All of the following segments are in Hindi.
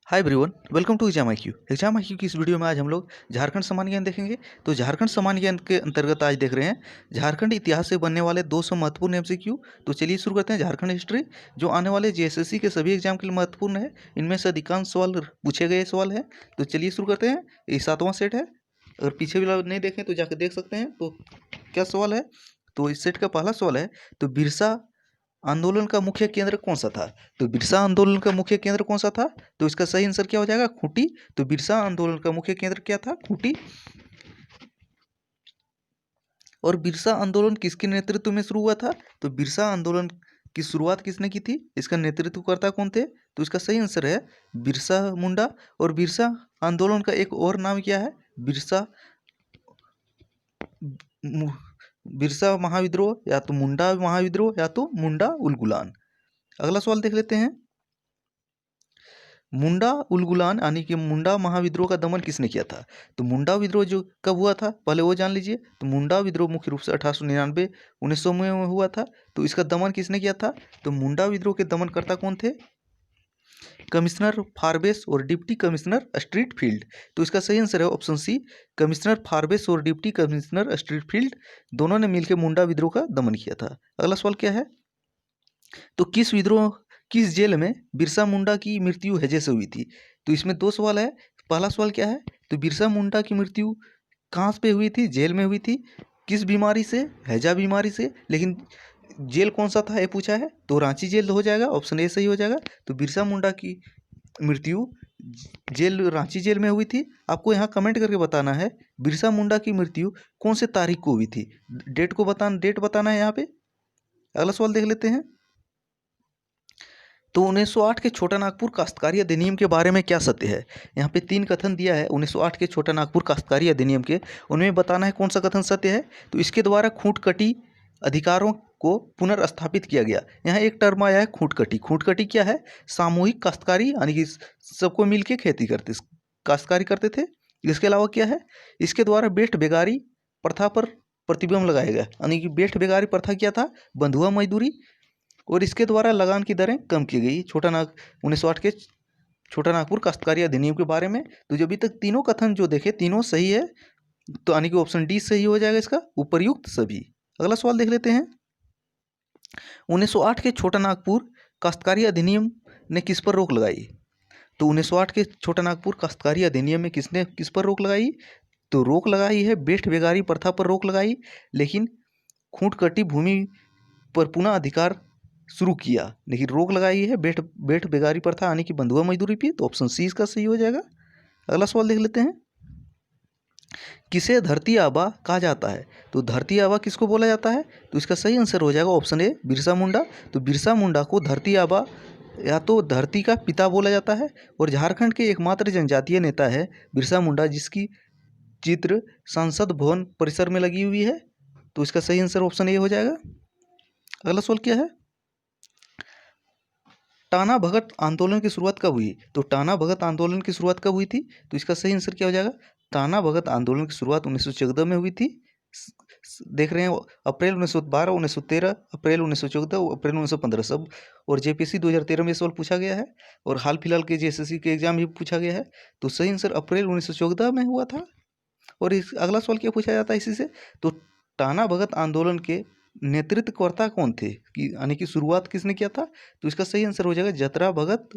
Hi everyone, welcome to exam I Q की इस वीडियो में आज हम लोग झारखंड सामान्य ज्ञान देखेंगे। तो झारखंड सामान्य ज्ञान के अंतर्गत आज देख रहे हैं झारखंड इतिहास से बनने वाले 200 महत्वपूर्ण एमसीक्यू। तो चलिए शुरू करते हैं। झारखंड हिस्ट्री जो आने वाले जेएसएससी के सभी एग्जाम के लिए महत्वपूर्ण है। इनमें से अधिकांश सवाल पूछे गए सवाल हैं। तो चलिए शुरू करते हैं। ये 7वां सेट है। अगर पीछे भी नहीं देखें तो जाकर देख सकते हैं। तो क्या सवाल है? तो इस सेट का पहला सवाल है, तो बिरसा आंदोलन का मुख्य केंद्र कौन सा था? तो बिरसा आंदोलन का मुख्य केंद्र कौन सा था? तो इसका सही आंसर क्या हो जाएगा? खूंटी। तो बिरसा आंदोलन का मुख्य केंद्र क्या था? खूंटी। और बिरसा आंदोलन किसके नेतृत्व में शुरू हुआ था? तो बिरसा आंदोलन की शुरुआत किसने की थी? इसका नेतृत्वकर्ता कौन थे? तो इसका सही आंसर है बिरसा मुंडा। और बिरसा आंदोलन का एक और नाम क्या है? बिरसा मु- बिरसा महाविद्रोह, या तो मुंडा महाविद्रोह, या तो मुंडा उलगुलान। अगला सवाल देख लेते हैं। मुंडा उलगुलान यानी कि मुंडा महाविद्रोह का दमन किसने किया था? तो मुंडा विद्रोह जो कब हुआ था पहले वो जान लीजिए। तो मुंडा विद्रोह मुख्य रूप से 1899 1900 में हुआ था। तो इसका दमन किसने किया था? तो मुंडा विद्रोह के दमनकर्ता कौन थे? कमिश्नर फारबेस और डिप्टी कमिश्नर स्ट्रीट फील्ड। तो इसका सही आंसर है ऑप्शन सी, कमिश्नर फारबेस और डिप्टी कमिश्नर स्ट्रीट फील्ड दोनों ने मिलकर मुंडा विद्रोह का दमन किया था। अगला सवाल क्या है? तो किस जेल में बिरसा मुंडा की मृत्यु हैजे से हुई थी? तो इसमें दो सवाल है। पहला सवाल क्या है? तो बिरसा मुंडा की मृत्यु कहाँ पे हुई थी? जेल में हुई थी। किस बीमारी से? हैजा बीमारी से। लेकिन जेल कौन सा था ये पूछा है, तो रांची जेल हो जाएगा। ऑप्शन ए सही हो जाएगा। तो बिरसा मुंडा की मृत्यु जेल रांची जेल में हुई थी। आपको यहाँ कमेंट करके बताना है बिरसा मुंडा की मृत्यु कौन से तारीख को हुई थी। डेट बताना है यहाँ पे। अगला सवाल देख लेते हैं। तो 1908 के छोटा नागपुर काश्तकारी अधिनियम के बारे में क्या सत्य है? यहाँ पे 3 कथन दिया है 1908 के छोटा नागपुर काश्तकारी अधिनियम के। उनमें बताना है कौन सा कथन सत्य है। तो इसके द्वारा खूंटकटी अधिकारों को पुनर्स्थापित किया गया। यहाँ एक टर्म आया है खूंटकटी। खूंटकटी क्या है? सामूहिक काश्तकारी, यानी कि सबको मिलके खेती करते काश्तकारी करते थे। इसके अलावा क्या है? इसके द्वारा बेठ बेगारी प्रथा पर प्रतिबंध लगाया गया। यानी कि बेठ बेगारी प्रथा क्या था? बंधुआ मजदूरी। और इसके द्वारा लगान की दरें कम की गई। 1908 के छोटा नागपुर काश्तकारी अधिनियम के बारे में। तो जो अभी तक तीनों कथन जो देखे तीनों सही है। तो यानी कि ऑप्शन डी सही हो जाएगा इसका, उपर्युक्त सभी। अगला सवाल देख लेते हैं। 1908 के छोटा नागपुर काश्तकारी अधिनियम ने किस पर रोक लगाई? तो 1908 के छोटा नागपुर काश्तकारी अधिनियम में किस पर रोक लगाई? तो रोक लगाई है बेठ बेगारी प्रथा पर रोक लगाई। लेकिन खूंटकटी भूमि पर पुनः अधिकार शुरू किया, लेकिन रोक लगाई है बेठ बेठ बेगारी प्रथा यानी कि बंधुआ मजदूरी पे। तो ऑप्शन सी इसका सही हो जाएगा। अगला सवाल देख लेते हैं। किसे धरती आबा कहा जाता है? तो धरती आबा किसको बोला जाता है? तो इसका सही आंसर हो जाएगा ऑप्शन ए, बिरसा मुंडा। तो बिरसा मुंडा को धरती आबा या तो धरती का पिता बोला जाता है। और झारखंड के एकमात्र जनजातीय नेता है बिरसा मुंडा, जिसकी चित्र संसद भवन परिसर में लगी हुई है। तो इसका सही आंसर ऑप्शन ए हो जाएगा। अगला सवाल क्या है? टाना भगत आंदोलन की शुरुआत कब हुई? तो टाना भगत आंदोलन की शुरुआत कब हुई थी? तो इसका सही आंसर क्या हो जाएगा? टाना भगत आंदोलन की शुरुआत 1914 में हुई थी। देख रहे हैं अप्रैल 1912, 1913, अप्रैल 1914, अप्रैल 1915 सब। और जेपीसी 2013 में सवाल पूछा गया है। और हाल फिलहाल के जेएसएससी के एग्जाम भी पूछा गया है। तो सही आंसर अप्रैल 1914 में हुआ था। और इस अगला सवाल क्या पूछा जाता है इसी से? तो टाना भगत आंदोलन के नेतृत्वकर्ता कौन थे, कि यानी कि शुरुआत किसने किया था? तो इसका सही आंसर हो जाएगा जतरा भगत,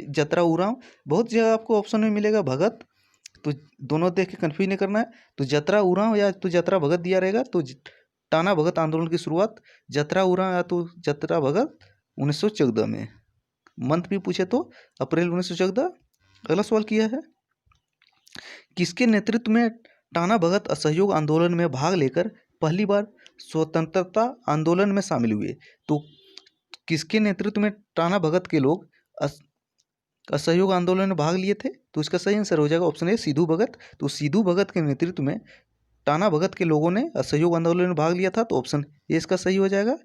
जतरा उरांव। बहुत जगह आपको ऑप्शन में मिलेगा भगत, तो दोनों देख के कन्फ्यूज नहीं करना है। तो जतरा उरांव या तो जतरा भगत दिया रहेगा। तो टाना भगत आंदोलन की शुरुआत जतरा उरांव या तो जतरा भगत 1914 में। मंथ भी पूछे तो अप्रैल 1914। अगला सवाल किया है, किसके नेतृत्व में टाना भगत असहयोग आंदोलन में भाग लेकर पहली बार स्वतंत्रता आंदोलन में शामिल हुए? तो किसके नेतृत्व में टाना भगत के लोग असहयोग आंदोलन में भाग लिए थे? तो इसका सही आंसर हो जाएगा ऑप्शन ए, सिद्धू भगत। तो सिद्धू भगत के नेतृत्व में टाना भगत के लोगों ने असहयोग आंदोलन में भाग लिया था। तो ऑप्शन ए इसका सही हो जाएगा।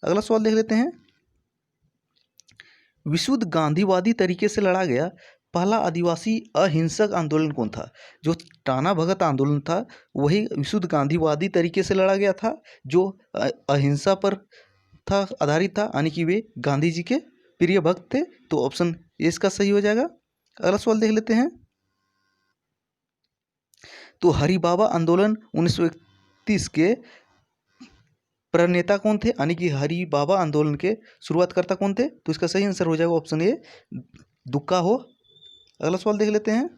अगला सवाल देख लेते हैं। विशुद्ध गांधीवादी तरीके से लड़ा गया पहला आदिवासी अहिंसक आंदोलन कौन था? जो टाना भगत आंदोलन था वही विशुद्ध गांधीवादी तरीके से लड़ा गया था, जो अहिंसा पर था आधारित था, यानी कि वे गांधी जी के प्रिय भक्त थे। तो ऑप्शन ए इसका सही हो जाएगा। अगला सवाल देख लेते हैं। तो हरिबाबा आंदोलन 1931 के प्रणेता कौन थे, यानी कि हरिबाबा आंदोलन के शुरुआतकर्ता कौन थे? तो इसका सही आंसर हो जाएगा ऑप्शन ए, दुक्का हो। अगला सवाल देख लेते हैं।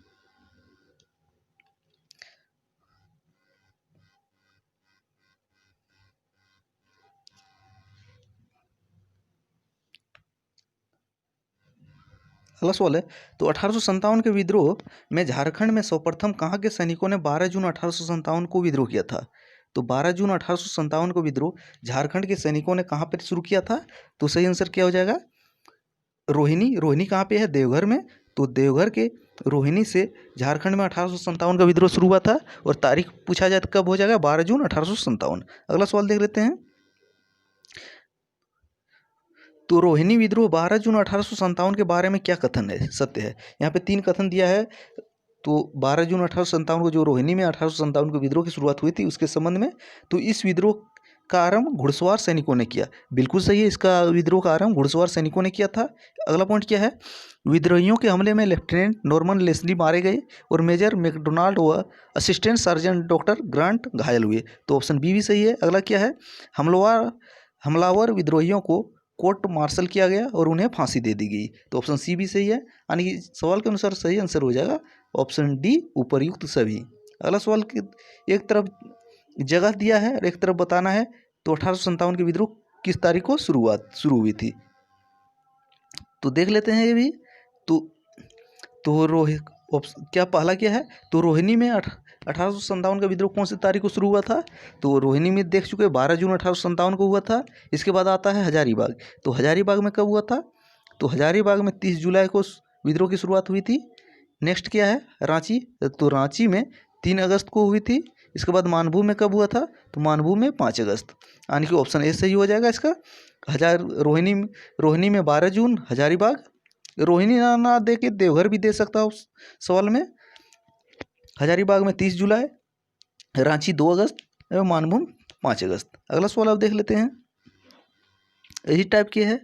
अगला सवाल है, तो 1857 के विद्रोह में झारखंड में सर्वप्रथम कहाँ के सैनिकों ने 12 जून 1857 को विद्रोह किया था? तो 12 जून 1857 को विद्रोह झारखंड के सैनिकों ने कहाँ पर शुरू किया था? तो सही आंसर क्या हो जाएगा? रोहिणी। रोहिणी कहाँ पे है? देवघर में। तो देवघर के रोहिणी से झारखंड में 1857 का विद्रोह शुरू हुआ था। और तारीख पूछा जाए तो कब हो जाएगा? 12 जून 1857। अगला सवाल देख लेते हैं। तो रोहिणी विद्रोह 12 जून 1857 के बारे में क्या कथन है, सत्य है? यहाँ पे 3 कथन दिया है। तो 12 जून 1857 को जो रोहिणी में 1857 को विद्रोह की शुरुआत हुई थी उसके संबंध में, तो इस विद्रोह का आरंभ घुड़सवार सैनिकों ने किया। बिल्कुल सही है, इसका विद्रोह का आरंभ घुड़सवार सैनिकों ने किया था। अगला पॉइंट क्या है? विद्रोहियों के हमले में लेफ्टिनेंट नॉर्मन लेस्ली मारे गए और मेजर मैकडोनाल्ड व असिस्टेंट सर्जेंट डॉक्टर ग्रांट घायल हुए। तो ऑप्शन बी भी सही है। अगला क्या है? हमलावर विद्रोहियों को कोर्ट मार्शल किया गया और उन्हें फांसी दे दी गई। तो ऑप्शन सी भी सही है, यानी कि सवाल के अनुसार सही आंसर हो जाएगा ऑप्शन डी, उपर्युक्त सभी। अगला सवाल की एक तरफ जगह दिया है और एक तरफ बताना है। तो 1857 के विद्रोह किस तारीख को शुरू हुई थी? तो देख लेते हैं ये भी। तो क्या पहला क्या है? तो रोहिणी में 1857 का विद्रोह कौन सी तारीख को शुरू हुआ था? तो रोहिणी में देख चुके 12 जून 1857 को हुआ था। इसके बाद आता है हजारीबाग। तो हजारीबाग में कब हुआ था? तो हजारीबाग में 30 जुलाई को विद्रोह की शुरुआत हुई थी। नेक्स्ट क्या है? रांची। तो रांची में 3 अगस्त को हुई थी। इसके बाद मानभूम में कब हुआ था? तो मानभूम में 5 अगस्त, यानी कि ऑप्शन ए सही हो जाएगा इसका। रोहिणी में 12 जून, हजारीबाग। रोहिणी ना दे के देवघर भी दे सकता उस सवाल में। हजारीबाग में 30 जुलाई, रांची 2 अगस्त एवं मानभूम 5 अगस्त। अगला सवाल आप देख लेते हैं। यही टाइप की है।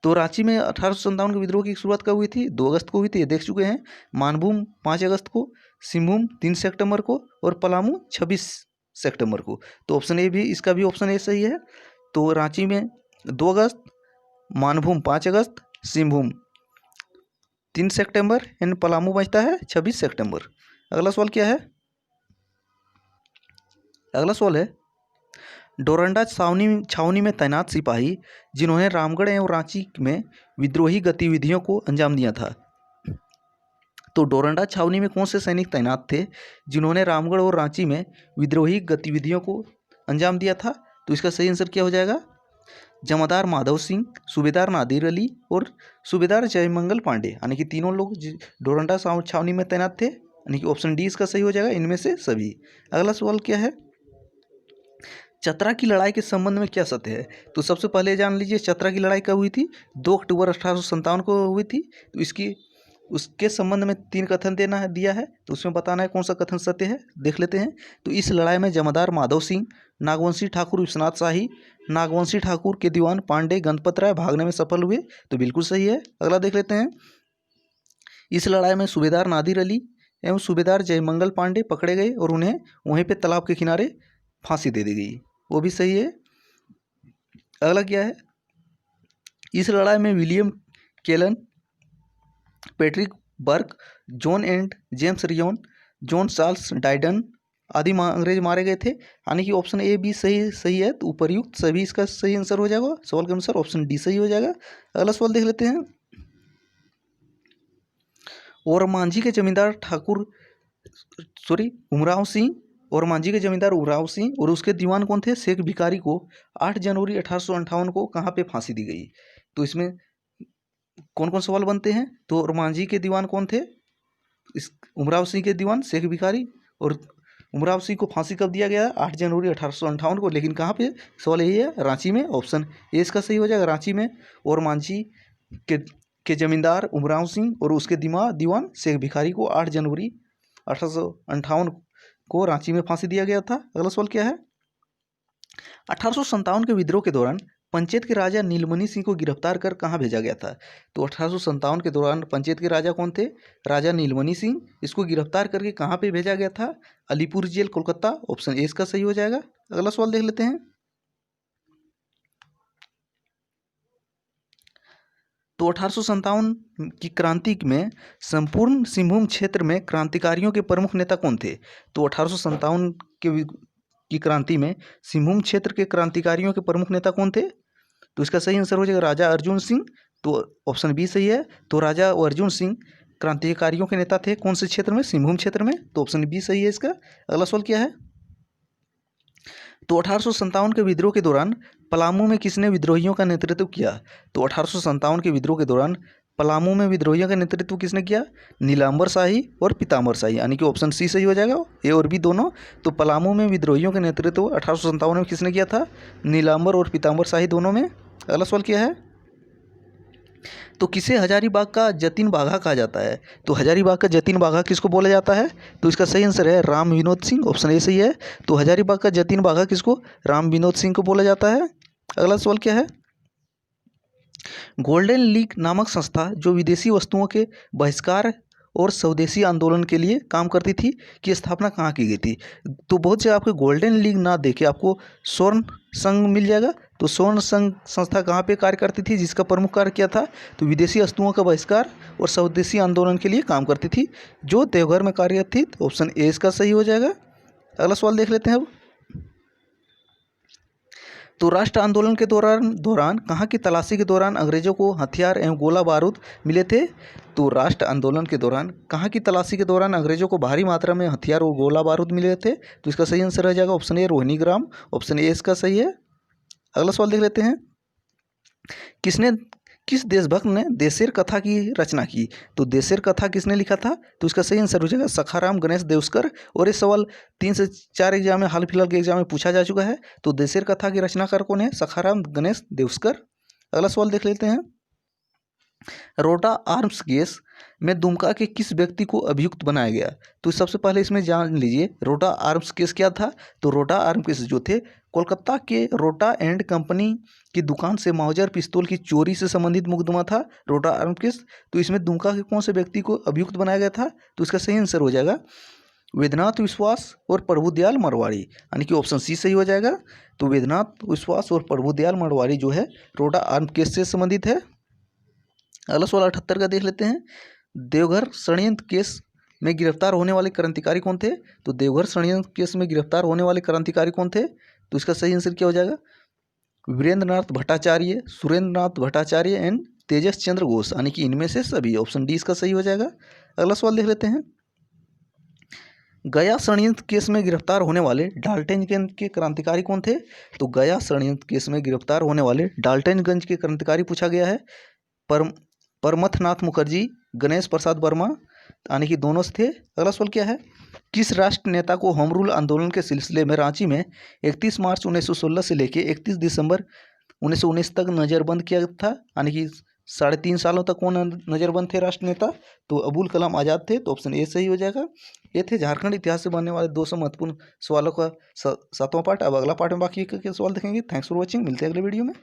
तो रांची में 1857 के विद्रोह की शुरुआत कब हुई थी? 2 अगस्त को हुई थी, ये देख चुके हैं। मानभूम 5 अगस्त को, सिंहभूम 3 सितंबर को और पलामू 26 सितंबर को। तो ऑप्शन ए भी, इसका भी ऑप्शन ए सही है। तो रांची में 2 अगस्त, मानभूम 5 अगस्त, सिंहभूम 3 सितंबर एंड पलामू बचता है 26 सितंबर। अगला सवाल क्या है? अगला सवाल है, डोरंडा छावनी में तैनात सिपाही जिन्होंने रामगढ़ एवं रांची में विद्रोही गतिविधियों को अंजाम दिया था। तो डोरंडा छावनी में कौन से सैनिक तैनात थे जिन्होंने रामगढ़ और रांची में विद्रोही गतिविधियों को अंजाम दिया था? तो इसका सही आंसर क्या हो जाएगा? जमादार माधव सिंह, सूबेदार नादिर अली और सूबेदार जयमंगल पांडे, यानी कि तीनों लोग डोरंडा छावनी में तैनात थे, यानी कि ऑप्शन डी इसका सही हो जाएगा, इनमें से सभी। अगला सवाल क्या है? चतरा की लड़ाई के संबंध में क्या सत्य है? तो सबसे पहले जान लीजिए चतरा की लड़ाई कब हुई थी? 2 अक्टूबर 1857 को हुई थी। तो उसके संबंध में 3 कथन दिया है। तो उसमें बताना है कौन सा कथन सत्य है, देख लेते हैं। तो इस लड़ाई में जमादार माधव सिंह, नागवंशी ठाकुर विश्वनाथ शाही, नागवंशी ठाकुर के दीवान पांडे गणपत राय भागने में सफल हुए। तो बिल्कुल सही है। अगला देख लेते हैं। इस लड़ाई में सूबेदार नादिर अली एवं सूबेदार जयमंगल पांडे पकड़े गए और उन्हें वहीं पे तालाब के किनारे फांसी दे दी गई, वो भी सही है। अगला क्या है? इस लड़ाई में William Kellan, Patrick Burke, John and James Ryan, John Charles Dydon आदि अंग्रेज मारे गए थे, यानी कि ऑप्शन ए भी सही है। तो उपर्युक्त सभी इसका सही आंसर हो जाएगा सवाल के अनुसार, ऑप्शन डी सही हो जाएगा। अगला सवाल देख लेते हैं। और मांझी के जमींदार उमराव सिंह, और मांझी के जमींदार उमराव सिंह और उसके दीवान कौन थे? शेख भिखारी को 8 जनवरी 1858 को कहाँ पे फांसी दी गई? तो इसमें कौन कौन सवाल बनते हैं? तो और मांझी के दीवान कौन थे? उमराव सिंह के दीवान शेख भिखारी। और उमराव सिंह को फांसी कब दिया गया? 8 जनवरी 1858 को। लेकिन कहाँ पे? सवाल यही है, रांची में। ऑप्शन ए इसका सही हो जाएगा, रांची में। और मांझी के जमींदार उमराव सिंह और उसके दीवान शेख भिखारी को 8 जनवरी 1858 को रांची में फांसी दिया गया था। अगला सवाल क्या है? 1857 के विद्रोह के दौरान पंचेत के राजा नीलमणि सिंह को गिरफ्तार कर कहाँ भेजा गया था? तो 1857 के दौरान पंचेत के राजा कौन थे? राजा नीलमणि सिंह। इसको गिरफ्तार करके कहाँ पे भेजा गया था? Alipur jail, Kolkata. Option A इसका सही हो जाएगा। अगला सवाल देख लेते हैं। तो 1857 की क्रांति में संपूर्ण सिंहभूम क्षेत्र में क्रांतिकारियों के प्रमुख नेता कौन थे? तो 1857 की क्रांति में सिंहभूम क्षेत्र के क्रांतिकारियों के प्रमुख नेता कौन थे? तो इसका सही आंसर हो जाएगा राजा अर्जुन सिंह। तो ऑप्शन बी सही है। तो राजा अर्जुन सिंह क्रांतिकारियों के नेता थे कौन से क्षेत्र में? सिंहभूम क्षेत्र में। तो ऑप्शन बी सही है इसका। अगला सवाल क्या है? तो 1857 के विद्रोह के दौरान पलामू में किसने विद्रोहियों का नेतृत्व किया? तो 1857 के विद्रोह के दौरान पलामू में विद्रोहियों का नेतृत्व किसने किया? नीलांबर शाही और पीताम्बर शाही, यानी कि ऑप्शन सी सही हो जाएगा, ए और बी दोनों। तो पलामू में विद्रोहियों का नेतृत्व 1857 में किसने किया था? नीलांबर और पीताम्बर शाही दोनों में। अगला सवाल क्या है? तो किसे हजारीबाग का जतिन बाघा कहा जाता है? तो हजारीबाग का जतिन बाघा किसको बोला जाता है? तो इसका सही आंसर है राम विनोद सिंह। ऑप्शन ए सही है। तो हजारीबाग का जतिन बाघा किसको? राम विनोद सिंह को बोला जाता है। अगला सवाल क्या है? गोल्डन लीग नामक संस्था जो विदेशी वस्तुओं के बहिष्कार और स्वदेशी आंदोलन के लिए काम करती थी, की स्थापना कहाँ की गई थी? तो बहुत से आपको गोल्डन लीग ना देके आपको स्वर्ण संघ मिल जाएगा। तो स्वर्ण संघ संस्था कहाँ पे कार्य करती थी, जिसका प्रमुख कार्य क्या था? तो विदेशी वस्तुओं का बहिष्कार और स्वदेशी आंदोलन के लिए काम करती थी, जो देवघर में कार्यरत थी। तो ऑप्शन ए इसका सही हो जाएगा। अगला सवाल देख लेते हैं अब। तो राष्ट्र आंदोलन के दौरान कहाँ की तलाशी के दौरान अंग्रेजों को हथियार एवं गोला बारूद मिले थे? तो राष्ट्र आंदोलन के दौरान कहाँ की तलाशी के दौरान अंग्रेजों को भारी मात्रा में हथियार और गोला बारूद मिले थे? तो इसका सही आंसर रह जाएगा ऑप्शन ए रोहिणीग्राम। ऑप्शन ए इसका सही है। अगला सवाल देख लेते हैं। किस देशभक्त ने देशेर कथा की रचना की? तो देशेर कथा किसने लिखा था? तो इसका सही आंसर हो जाएगा सखाराम गणेश देवस्कर। और ये सवाल 3 से 4 एग्जाम में, हाल फिलहाल के एग्जाम में पूछा जा चुका है। तो देशेर कथा के रचनाकार कौन है? सखाराम गणेश देवस्कर। अगला सवाल देख लेते हैं। रोटा आर्म्स केस में दुमका के किस व्यक्ति को अभियुक्त बनाया गया? तो सबसे पहले इसमें जान लीजिए रोटा आर्म्स केस क्या था। तो रोटा आर्म केस जो थे, कोलकाता के रोटा एंड कंपनी की दुकान से माउजर पिस्तौल की चोरी से संबंधित मुकदमा था रोटा आर्म केस। तो इसमें दुमका के कौन से व्यक्ति को अभियुक्त बनाया गया था? तो इसका सही आंसर हो जाएगा वेदनाथ विश्वास और प्रभुदयाल मरवाड़ी, यानी कि ऑप्शन सी सही हो जाएगा। तो वेदनाथ विश्वास और प्रभुदयाल मरवाड़ी जो है रोटा आर्म केस से संबंधित है। अगला सवाल 78 का देख लेते हैं। देवघर षड्यंत्र केस में गिरफ्तार होने वाले क्रांतिकारी कौन थे? तो देवघर षड्यंत्र केस में गिरफ्तार होने वाले क्रांतिकारी कौन थे? तो इसका सही आंसर क्या हो जाएगा? वीरेंद्रनाथ भट्टाचार्य, सुरेंद्रनाथ भट्टाचार्य एंड तेजस चंद्र घोष, यानी कि इनमें से सभी। ऑप्शन डी इसका सही हो जाएगा। अगला सवाल देख लेते हैं। गया षड्यंत्र केस में गिरफ्तार होने वाले डाल्टनगंज के क्रांतिकारी कौन थे? तो गया षड्यंत्र केस में गिरफ्तार होने वाले डाल्टनगंज के क्रांतिकारी पूछा गया है परमथनाथ मुखर्जी, गणेश प्रसाद वर्मा, यानी कि दोनों थे। अगला सवाल क्या है? किस राष्ट्र नेता को होम रूल आंदोलन के सिलसिले में रांची में 31 मार्च 1916 से लेकर 31 दिसंबर 1919 तक नज़रबंद किया था, यानी कि 3.5 सालों तक कौन नज़रबंद थे राष्ट्र नेता? तो अबुल कलाम आज़ाद थे। तो ऑप्शन ए सही हो जाएगा। ये थे झारखंड इतिहास से बनने वाले 200 महत्वपूर्ण सवालों का 7वां पार्ट। अब अगला पार्ट में बाकी के सवाल देखेंगे। Thanks for watching. मिलते हैं अगले वीडियो में।